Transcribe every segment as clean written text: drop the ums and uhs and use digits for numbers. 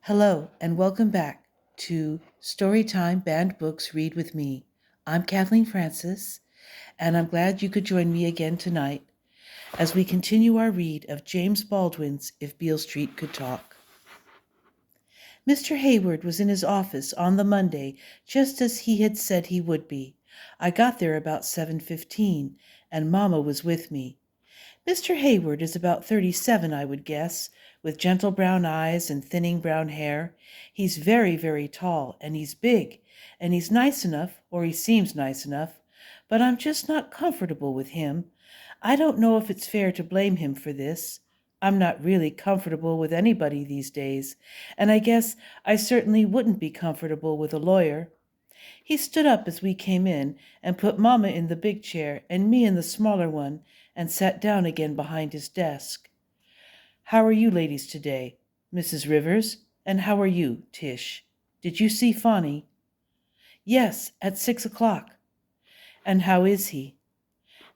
Hello, and welcome back to Storytime Banned Books Read with Me. I'm Kathleen Francis, and I'm glad you could join me again tonight as we continue our read of James Baldwin's If Beale Street Could Talk. Mr. Hayward was in his office on the Monday, just as he had said he would be. I got there about 7:15, and Mama was with me. Mr. Hayward is about 37, I would guess, with gentle brown eyes and thinning brown hair. He's very, very tall, and he's big, and he's nice enough, or he seems nice enough, but I'm just not comfortable with him. I don't know if it's fair to blame him for this. I'm not really comfortable with anybody these days, and I guess I certainly wouldn't be comfortable with a lawyer. He stood up as we came in and put Mama in the big chair and me in the smaller one and sat down again behind his desk. "How are you ladies today, Mrs. Rivers? And how are you, Tish? Did you see Fonny?" "Yes, at 6 o'clock." "And how is he?"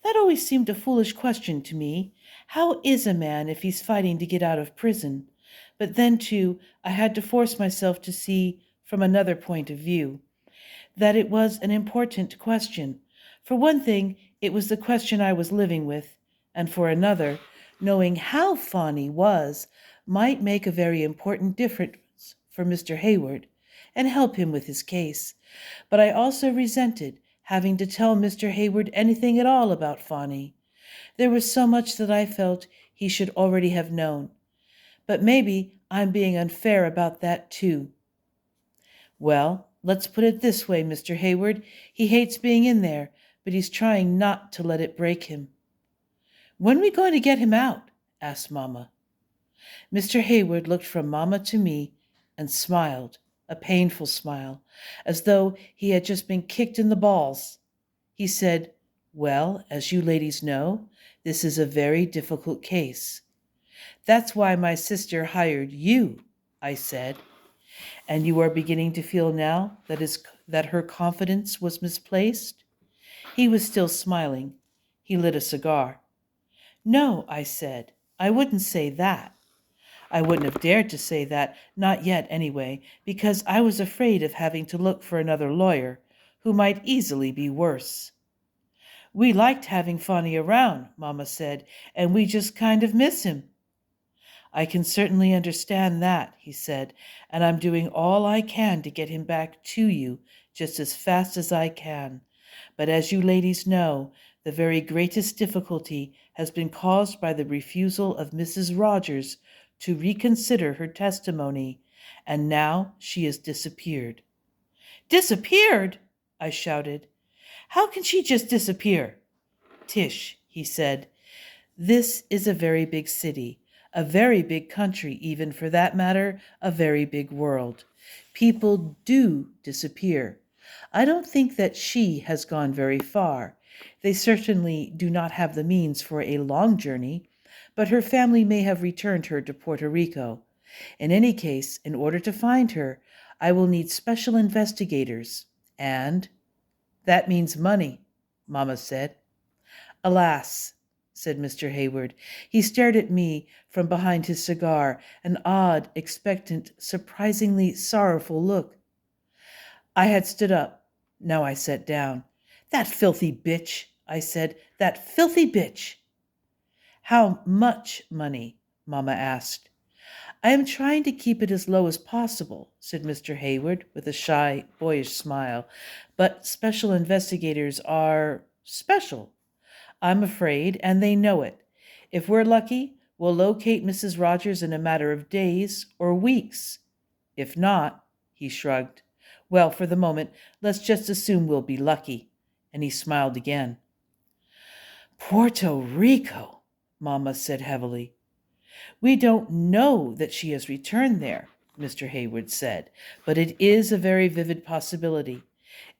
That always seemed a foolish question to me. How is a man if he's fighting to get out of prison? But then, too, I had to force myself to see from another point of view that it was an important question. For one thing, it was the question I was living with, and for another, knowing how Fonny was might make a very important difference for Mr. Hayward and help him with his case. But I also resented having to tell Mr. Hayward anything at all about Fonny. There was so much that I felt he should already have known. But maybe I'm being unfair about that too. "Well, let's put it this way, Mr. Hayward. He hates being in there, but he's trying not to let it break him." "When are we going to get him out?" asked Mama. Mr. Hayward looked from Mama to me and smiled, a painful smile, as though he had just been kicked in the balls. He said, "Well, as you ladies know, this is a very difficult case." "That's why my sister hired you," I said. "And you are beginning to feel now that her confidence was misplaced?" He was still smiling. He lit a cigar. "No," I said, "I wouldn't say that. I wouldn't have dared to say that, not yet anyway, because I was afraid of having to look for another lawyer, who might easily be worse." "We liked having Fonny around," Mama said, "and we just kind of miss him." "I can certainly understand that," he said, "and I'm doing all I can to get him back to you just as fast as I can. But as you ladies know, the very greatest difficulty has been caused by the refusal of Mrs. Rogers to reconsider her testimony, and now she has disappeared." "Disappeared?" I shouted. "How can she just disappear?" "Tish," he said, "this is a very big city, a very big country, even for that matter, a very big world. People do disappear. I don't think that she has gone very far. They certainly do not have the means for a long journey, but her family may have returned her to Puerto Rico. In any case, in order to find her, I will need special investigators, and that means money," Mama said. "Alas," said Mr. Hayward. He stared at me from behind his cigar, an odd, expectant, surprisingly sorrowful look. I had stood up. Now I sat down. "That filthy bitch," I said. "That filthy bitch." "How much money?" Mama asked. "I am trying to keep it as low as possible," said Mr. Hayward with a shy, boyish smile. "But special investigators are special, I'm afraid, and they know it. If we're lucky, we'll locate Mrs. Rogers in a matter of days or weeks. If not," he shrugged, "well, for the moment, let's just assume we'll be lucky." And he smiled again. "Puerto Rico," Mama said heavily. "We don't know that she has returned there," Mr. Hayward said, "but it is a very vivid possibility.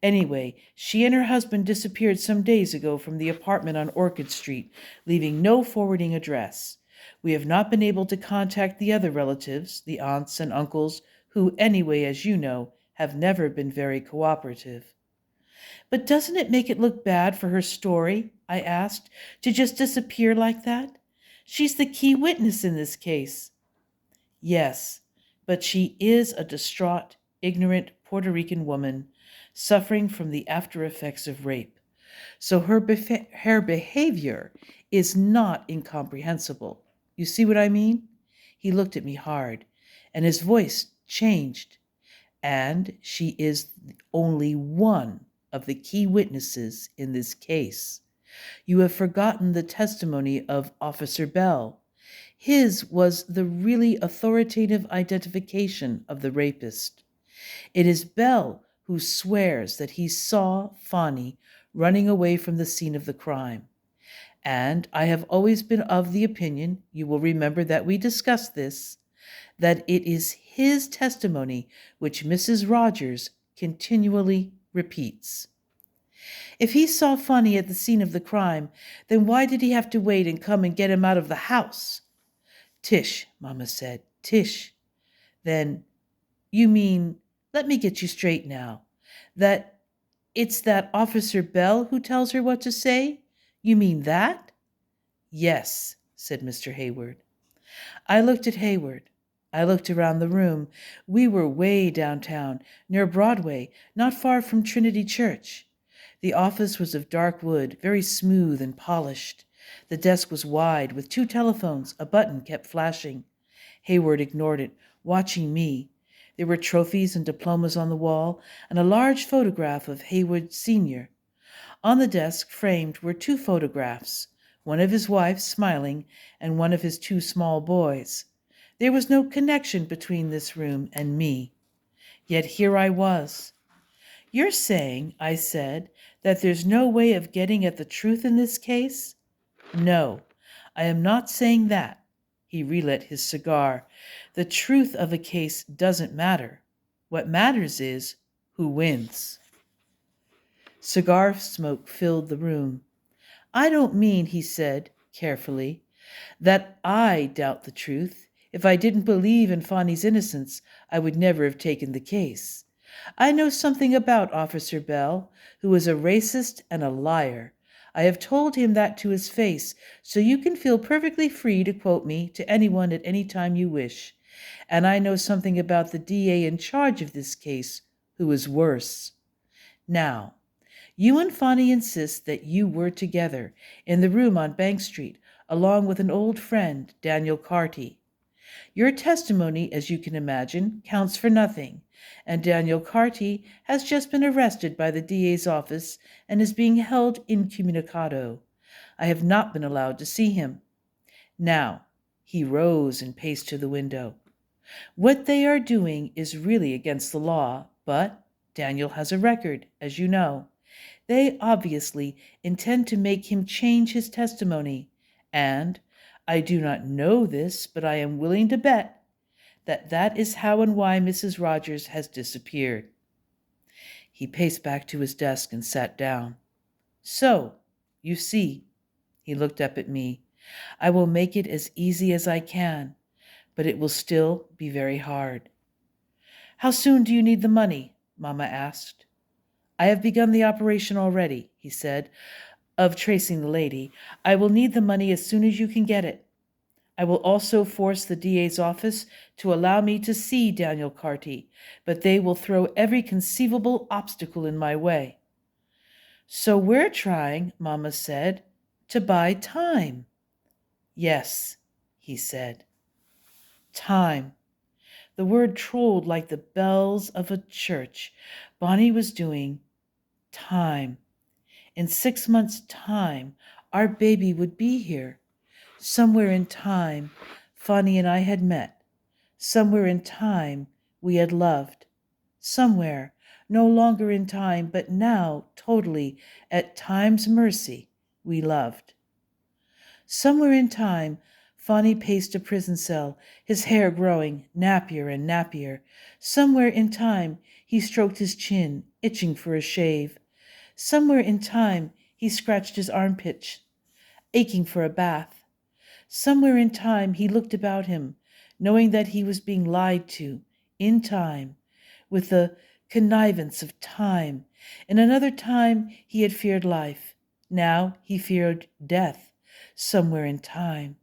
Anyway, she and her husband disappeared some days ago from the apartment on Orchid Street, leaving no forwarding address. We have not been able to contact the other relatives, the aunts and uncles, who, anyway, as you know, have never been very cooperative." "But doesn't it make it look bad for her story," I asked, "to just disappear like that? She's the key witness in this case." "Yes, but she is a distraught, ignorant Puerto Rican woman suffering from the after effects of rape. So her behavior is not incomprehensible. You see what I mean? He looked at me hard, and his voice changed. And she is only one of the key witnesses in this case. You have forgotten the testimony of Officer Bell. His was the really authoritative identification of the rapist. It is Bell who swears that he saw Fonny running away from the scene of the crime. And I have always been of the opinion, you will remember that we discussed this, that it is his testimony which Mrs. Rogers continually repeats. If he saw Fonny at the scene of the crime, then why did he have to wait and come and get him out of the house? Tish, Mama said. Tish. Then, you mean, let me get you straight now, that it's that Officer Bell who tells her what to say? You mean that? Yes, said Mr. Hayward. I looked at Hayward. I looked around the room. We were way downtown, near Broadway, not far from Trinity Church. The office was of dark wood, very smooth and polished. The desk was wide, with 2 telephones. A button kept flashing. Hayward ignored it, watching me. There were trophies and diplomas on the wall, and a large photograph of Hayward Sr. On the desk, framed, were 2 photographs, one of his wife smiling, and one of his 2 small boys. There was no connection between this room and me. Yet here I was. You're saying, I said, that there's no way of getting at the truth in this case? No, I am not saying that. He relit his cigar. The truth of a case doesn't matter. What matters is who wins. Cigar smoke filled the room. I don't mean, he said carefully, that I doubt the truth. If I didn't believe in Fonny's innocence, I would never have taken the case. I know something about Officer Bell, who is a racist and a liar. I have told him that to his face, so you can feel perfectly free to quote me to anyone at any time you wish. And I know something about the DA in charge of this case, who is worse. Now, you and Fonny insist that you were together in the room on Bank Street, along with an old friend, Daniel Carty. Your testimony, as you can imagine, counts for nothing, and Daniel Carty has just been arrested by the DA's office and is being held incommunicado. I have not been allowed to see him. Now, he rose and paced to the window. What they are doing is really against the law, but Daniel has a record, as you know. They obviously intend to make him change his testimony, and I do not know this, but I am willing to bet that that is how and why Mrs. Rogers has disappeared. He paced back to his desk and sat down. So, you see, he looked up at me, I will make it as easy as I can, but it will still be very hard. How soon do you need the money? Mama asked. I have begun the operation already, he said, of tracing the lady. I will need the money as soon as you can get it. I will also force the DA's office to allow me to see Daniel Carty, but they will throw every conceivable obstacle in my way. So we're trying, Mama said, to buy time. Yes, he said. Time. The word trolled like the bells of a church. Bonnie was doing time. In 6 months' time, our baby would be here. Somewhere in time, Fonny and I had met. Somewhere in time, we had loved. Somewhere, no longer in time, but now totally at time's mercy, we loved. Somewhere in time, Fonny paced a prison cell, his hair growing nappier and nappier. Somewhere in time, he stroked his chin, itching for a shave. Somewhere in time, he scratched his armpits, aching for a bath. Somewhere in time, he looked about him, knowing that he was being lied to, in time, with the connivance of time. In another time, he had feared life. Now he feared death, somewhere in time.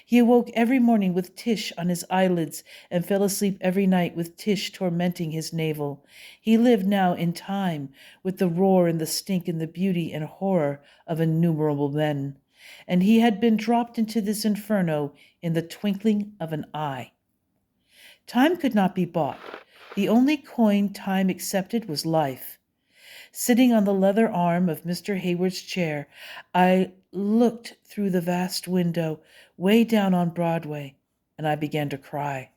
He awoke every morning with Tish on his eyelids and fell asleep every night with Tish tormenting his navel. He lived now in time, with the roar and the stink and the beauty and horror of innumerable men. And he had been dropped into this inferno in the twinkling of an eye. Time could not be bought. The only coin time accepted was life. Sitting on the leather arm of Mr. Hayward's chair, I looked through the vast window way down on Broadway, and I began to cry.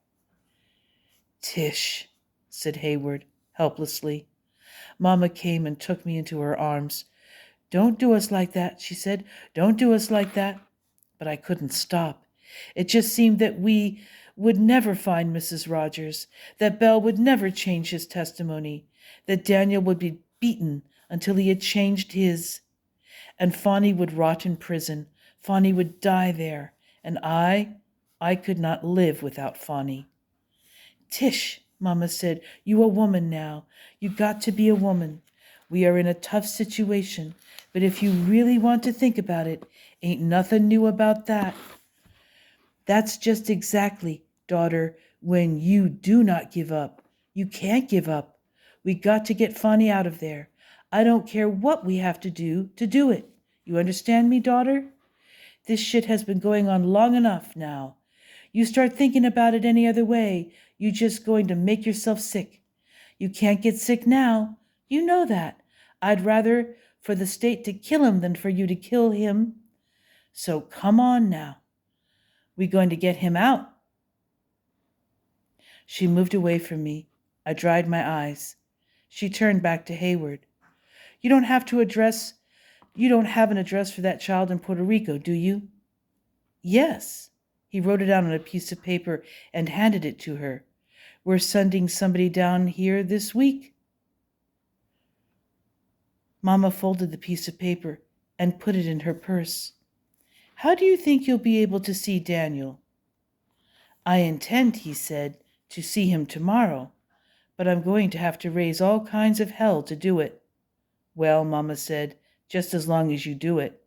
"Tish," said Hayward, helplessly. Mama came and took me into her arms. "Don't do us like that," she said. "Don't do us like that." But I couldn't stop. It just seemed that we would never find Mrs. Rogers, that Belle would never change his testimony, that Daniel would be beaten until he had changed his, and Fonny would rot in prison. Fonny would die there, and I could not live without Fonny. "Tish," Mama said, "you a woman now. You got to be a woman. We are in a tough situation, but if you really want to think about it, ain't nothing new about that. That's just exactly, daughter, when you do not give up. You can't give up. We got to get Fonny out of there. I don't care what we have to do it. You understand me, daughter? This shit has been going on long enough now. You start thinking about it any other way, you're just going to make yourself sick. You can't get sick now. You know that. I'd rather for the state to kill him than for you to kill him. So come on now. We going to get him out." She moved away from me. I dried my eyes. She turned back to Hayward. You don't have an address for that child in Puerto Rico, do you?" "Yes." He wrote it out on a piece of paper and handed it to her. "We're sending somebody down here this week." Mama folded the piece of paper and put it in her purse. "How do you think you'll be able to see Daniel?" "I intend," he said, "to see him tomorrow, but I'm going to have to raise all kinds of hell to do it." "Well," Mama said, "just as long as you do it."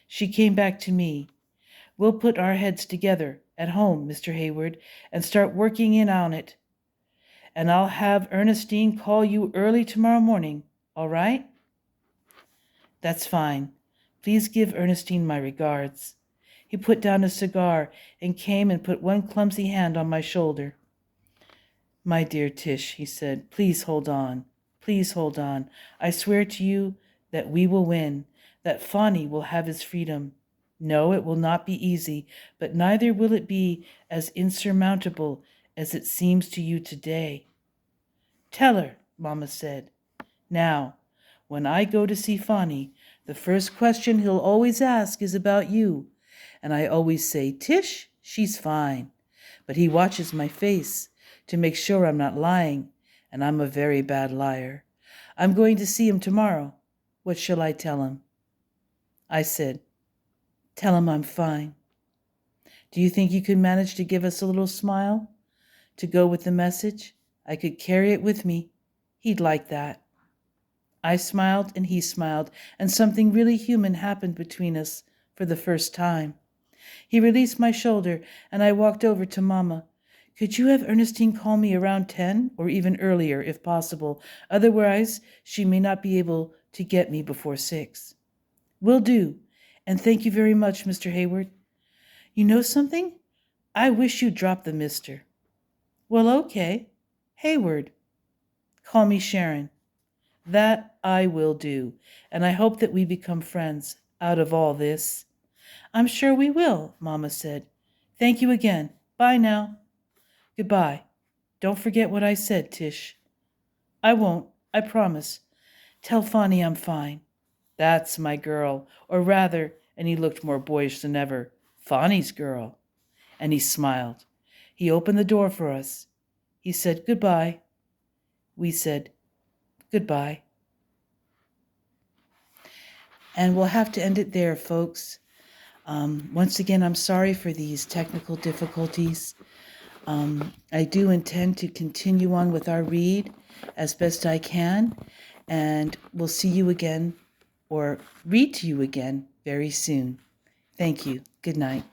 She came back to me. "We'll put our heads together at home, Mr. Hayward, and start working in on it. And I'll have Ernestine call you early tomorrow morning, all right?" "That's fine. Please give Ernestine my regards." He put down a cigar and came and put one clumsy hand on my shoulder. "My dear Tish," he said, "please hold on. Please hold on. I swear to you that we will win, that Fonny will have his freedom. No, it will not be easy, but neither will it be as insurmountable as it seems to you today." "Tell her," Mama said. "Now, when I go to see Fonny, the first question he'll always ask is about you. And I always say, 'Tish, she's fine.' But he watches my face to make sure I'm not lying, and I'm a very bad liar. I'm going to see him tomorrow. What shall I tell him?" I said, "Tell him I'm fine." Do you think you could manage to give us a little smile to go with the message? I could carry it with me. He'd like that. I smiled and he smiled, and something really human happened between us for the first time. He released my shoulder, and I walked over to Mama. "Could you have Ernestine call me around 10, or even earlier, if possible? Otherwise, she may not be able to get me before 6. "Will do. And thank you very much, Mr. Hayward. You know something? I wish you'd drop the mister." "Well, okay. Hayward." "Call me Sharon." "That I will do, and I hope that we become friends out of all this." "I'm sure we will," Mama said. "Thank you again. Bye now." "Goodbye. Don't forget what I said, Tish." "I won't. I promise. Tell Fonny I'm fine." "That's my girl, or rather," and he looked more boyish than ever, "Fonny's girl." And he smiled. He opened the door for us. He said goodbye. We said goodbye. And we'll have to end it there, folks. Once again, I'm sorry for these technical difficulties. I do intend to continue on with our read as best I can, and we'll see you again, or read to you again, very soon. Thank you. Good night.